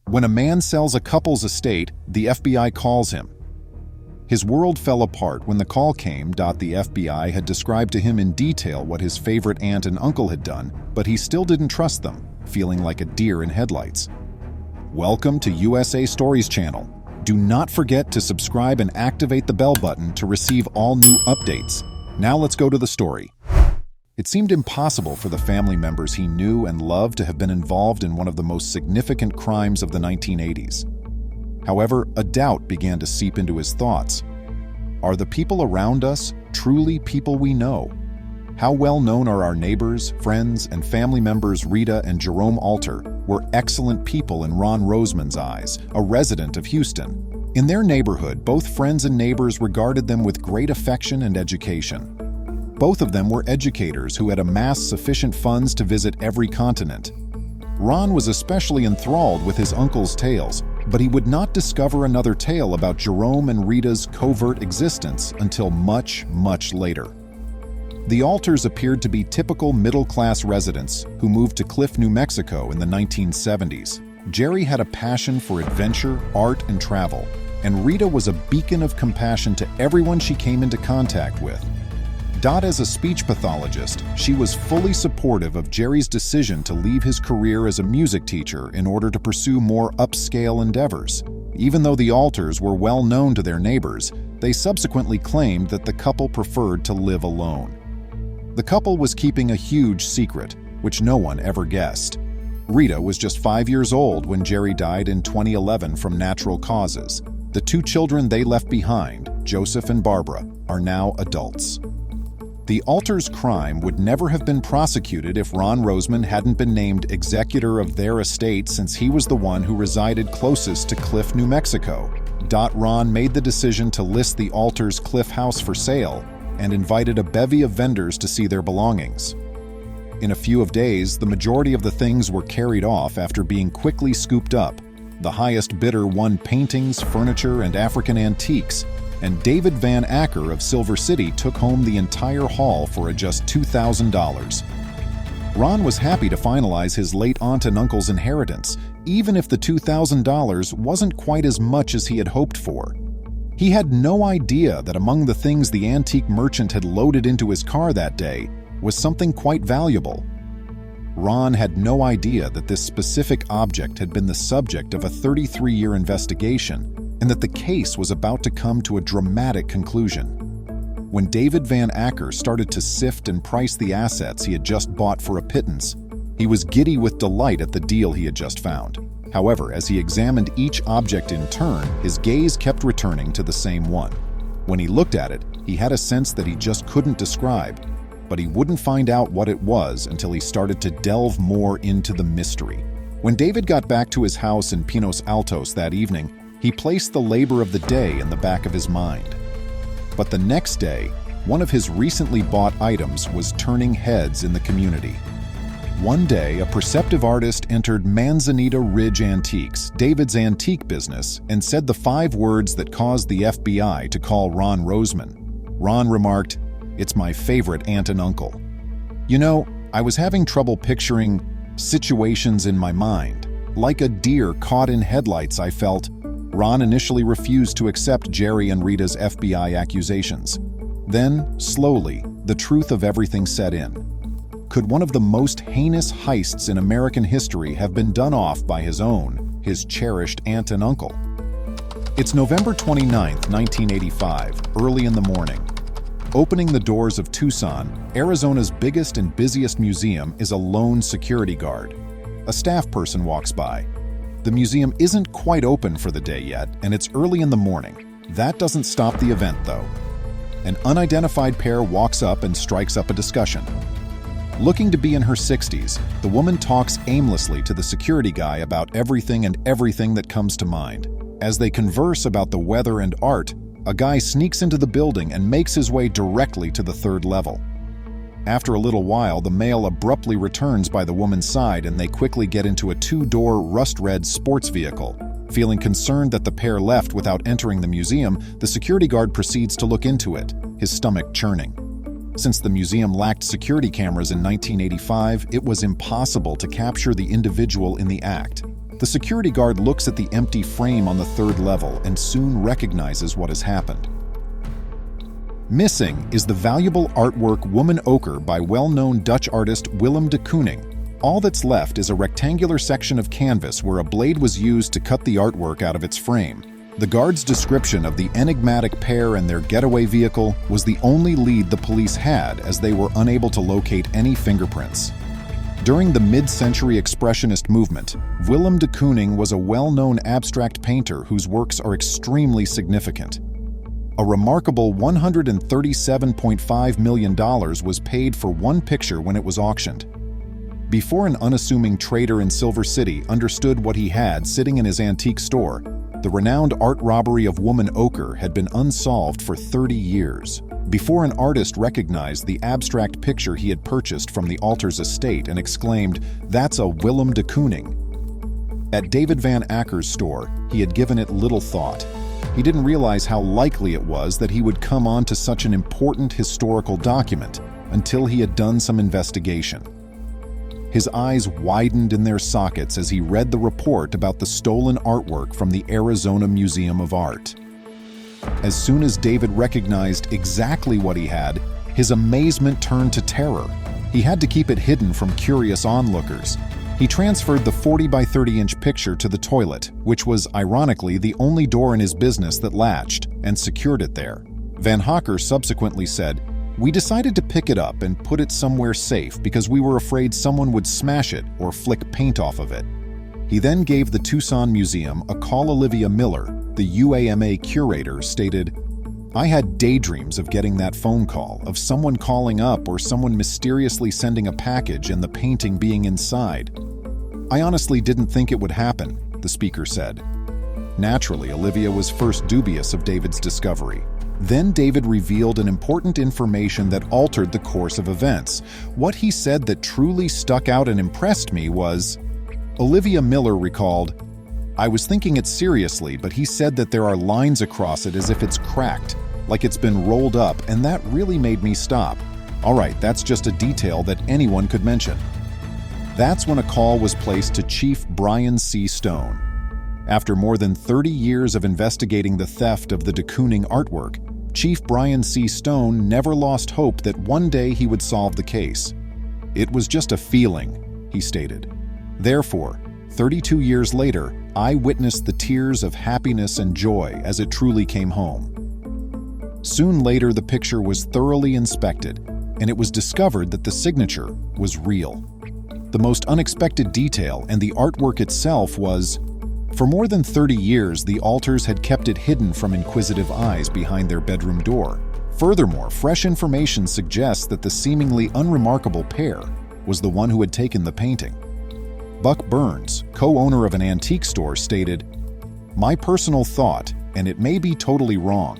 When a man sells a couple's estate, the FBI calls him. His world fell apart when the call came. The FBI had described to him in detail what his favorite aunt and uncle had done, but he still didn't trust them, feeling like a deer in headlights. Welcome to USA Stories channel. Do not forget to subscribe and activate the bell button to receive all new updates. Now let's go to the story. It seemed impossible for the family members he knew and loved to have been involved in one of the most significant crimes of the 1980s. However, a doubt began to seep into his thoughts. Are the people around us truly people we know? How well known are our neighbors, friends, and family members? Rita and Jerome Alter were excellent people in Ron Roseman's eyes, a resident of Houston. In their neighborhood, both friends and neighbors regarded them with great affection and education. Both of them were educators who had amassed sufficient funds to visit every continent. Ron was especially enthralled with his uncle's tales, but he would not discover another tale about Jerome and Rita's covert existence until much, much later. The Alters appeared to be typical middle-class residents who moved to Cliff, New Mexico in the 1970s. Jerry had a passion for adventure, art, and travel, and Rita was a beacon of compassion to everyone she came into contact with. As a speech pathologist, she was fully supportive of Jerry's decision to leave his career as a music teacher in order to pursue more upscale endeavors. Even though the Alters were well known to their neighbors, they subsequently claimed that the couple preferred to live alone. The couple was keeping a huge secret, which no one ever guessed. Rita was just 5 years old when Jerry died in 2011 from natural causes. The two children they left behind, Joseph and Barbara, are now adults. The Alters' crime would never have been prosecuted if Ron Roseman hadn't been named executor of their estate, since he was the one who resided closest to Cliff, New Mexico. Ron made the decision to list the Alters' Cliff house for sale and invited a bevy of vendors to see their belongings. In a few days, the majority of the things were carried off after being quickly scooped up. The highest bidder won paintings, furniture, and African antiques, and David Van Acker of Silver City took home the entire haul for just $2,000. Ron was happy to finalize his late aunt and uncle's inheritance, even if the $2,000 wasn't quite as much as he had hoped for. He had no idea that among the things the antique merchant had loaded into his car that day was something quite valuable. Ron had no idea that this specific object had been the subject of a 33-year investigation, and that the case was about to come to a dramatic conclusion. When David Van Acker started to sift and price the assets he had just bought for a pittance, he was giddy with delight at the deal he had just found. However, as he examined each object in turn, his gaze kept returning to the same one. When he looked at it, he had a sense that he just couldn't describe, but he wouldn't find out what it was until he started to delve more into the mystery. When David got back to his house in Pinos Altos that evening, he placed the labor of the day in the back of his mind. But the next day, one of his recently bought items was turning heads in the community. One day, a perceptive artist entered Manzanita Ridge Antiques, David's antique business, and said the 5 words that caused the FBI to call Ron Roseman. Ron remarked, "It's my favorite aunt and uncle." You know, I was having trouble picturing situations in my mind. Like a deer caught in headlights, I felt. Ron initially refused to accept Jerry and Rita's FBI accusations. Then, slowly, the truth of everything set in. Could one of the most heinous heists in American history have been done off by his cherished aunt and uncle? It's November 29, 1985, early in the morning. Opening the doors of Tucson, Arizona's biggest and busiest museum is a lone security guard. A staff person walks by. The museum isn't quite open for the day yet, and it's early in the morning. That doesn't stop the event, though. An unidentified pair walks up and strikes up a discussion. Looking to be in her 60s, the woman talks aimlessly to the security guy about everything that comes to mind. As they converse about the weather and art, a guy sneaks into the building and makes his way directly to the 3rd level. After a little while, the male abruptly returns by the woman's side and they quickly get into a 2-door rust-red sports vehicle. Feeling concerned that the pair left without entering the museum, the security guard proceeds to look into it, his stomach churning. Since the museum lacked security cameras in 1985, it was impossible to capture the individual in the act. The security guard looks at the empty frame on the third level and soon recognizes what has happened. Missing is the valuable artwork Woman Ochre by well-known Dutch artist Willem de Kooning. All that's left is a rectangular section of canvas where a blade was used to cut the artwork out of its frame. The guard's description of the enigmatic pair and their getaway vehicle was the only lead the police had, as they were unable to locate any fingerprints. During the mid-century Expressionist movement, Willem de Kooning was a well-known abstract painter whose works are extremely significant. A remarkable $137.5 million was paid for one picture when it was auctioned. Before an unassuming trader in Silver City understood what he had sitting in his antique store, the renowned art robbery of Woman Ochre had been unsolved for 30 years. Before an artist recognized the abstract picture he had purchased from the Alter's estate and exclaimed, "That's a Willem de Kooning." At David Van Acker's store, he had given it little thought. He didn't realize how likely it was that he would come onto such an important historical document until he had done some investigation. His eyes widened in their sockets as he read the report about the stolen artwork from the Arizona Museum of Art. As soon as David recognized exactly what he had, his amazement turned to terror. He had to keep it hidden from curious onlookers. He transferred the 40 by 30-inch picture to the toilet, which was, ironically, the only door in his business that latched, and secured it there. Van Acker subsequently said, "We decided to pick it up and put it somewhere safe because we were afraid someone would smash it or flick paint off of it." He then gave the Tucson Museum a call. Olivia Miller, the UAMA curator, stated, "I had daydreams of getting that phone call, of someone calling up or someone mysteriously sending a package and the painting being inside. I honestly didn't think it would happen," the speaker said. Naturally, Olivia was first dubious of David's discovery. Then David revealed an important information that altered the course of events. What he said that truly stuck out and impressed me was, Olivia Miller recalled, "I was thinking it seriously, but he said that there are lines across it as if it's cracked, like it's been rolled up, and that really made me stop. All right, that's just a detail that anyone could mention." That's when a call was placed to Chief Brian C. Stone. After more than 30 years of investigating the theft of the de Kooning artwork, Chief Brian C. Stone never lost hope that one day he would solve the case. "It was just a feeling," he stated. Therefore, 32 years later, I witnessed the tears of happiness and joy as it truly came home. Soon later, the picture was thoroughly inspected, and it was discovered that the signature was real. The most unexpected detail and the artwork itself was, for more than 30 years, the Alters had kept it hidden from inquisitive eyes behind their bedroom door. Furthermore, fresh information suggests that the seemingly unremarkable pair was the one who had taken the painting. Buck Burns, co-owner of an antique store, stated, "My personal thought, and it may be totally wrong,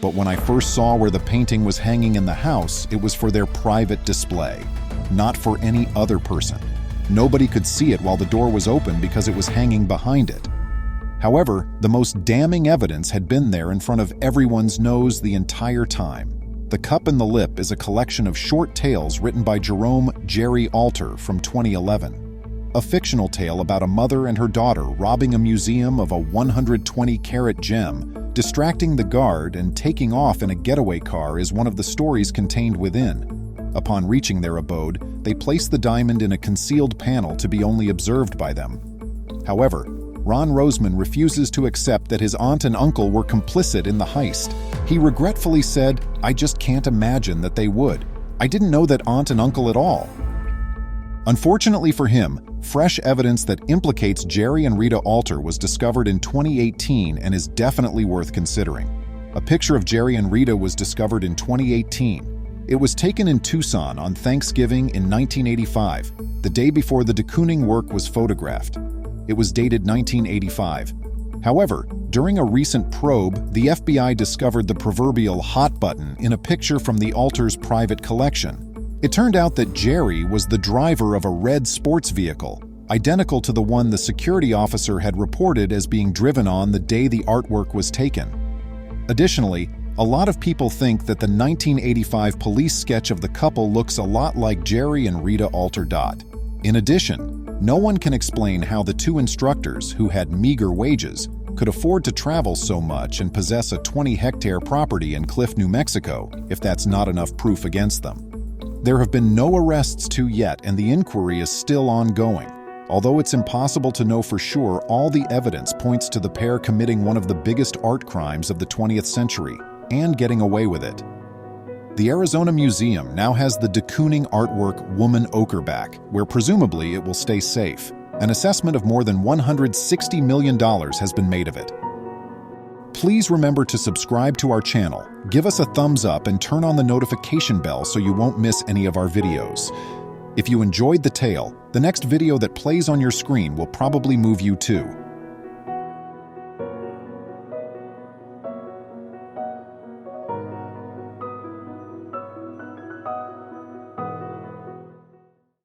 but when I first saw where the painting was hanging in the house, it was for their private display, not for any other person. Nobody could see it while the door was open because it was hanging behind it. However, the most damning evidence had been there in front of everyone's nose the entire time. The Cup and the Lip is a collection of short tales written by Jerome Jerry Alter from 2011. A fictional tale about a mother and her daughter robbing a museum of a 120-carat gem, distracting the guard, and taking off in a getaway car is one of the stories contained within. Upon reaching their abode, they place the diamond in a concealed panel to be only observed by them. However, Ron Roseman refuses to accept that his aunt and uncle were complicit in the heist. He regretfully said, "I just can't imagine that they would. I didn't know that aunt and uncle at all." Unfortunately for him, fresh evidence that implicates Jerry and Rita Alter was discovered in 2018 and is definitely worth considering. A picture of Jerry and Rita was discovered in 2018. It was taken in Tucson on Thanksgiving in 1985, the day before the de Kooning work was photographed. It was dated 1985. However, during a recent probe, the FBI discovered the proverbial hot button in a picture from the Alters' private collection. It turned out that Jerry was the driver of a red sports vehicle, identical to the one the security officer had reported as being driven on the day the artwork was taken. Additionally, a lot of people think that the 1985 police sketch of the couple looks a lot like Jerry and Rita Alter. In addition, No one can explain how the two instructors, who had meager wages, could afford to travel so much and possess a 20-hectare property in Cliff, New Mexico, if that's not enough proof against them. There have been no arrests yet, and the inquiry is still ongoing. Although it's impossible to know for sure, all the evidence points to the pair committing one of the biggest art crimes of the 20th century, and getting away with it. The Arizona Museum now has the de Kooning artwork Woman Ochreback, where presumably it will stay safe. An assessment of more than $160 million has been made of it. Please remember to subscribe to our channel, give us a thumbs up, and turn on the notification bell so you won't miss any of our videos. If you enjoyed the tale, the next video that plays on your screen will probably move you too.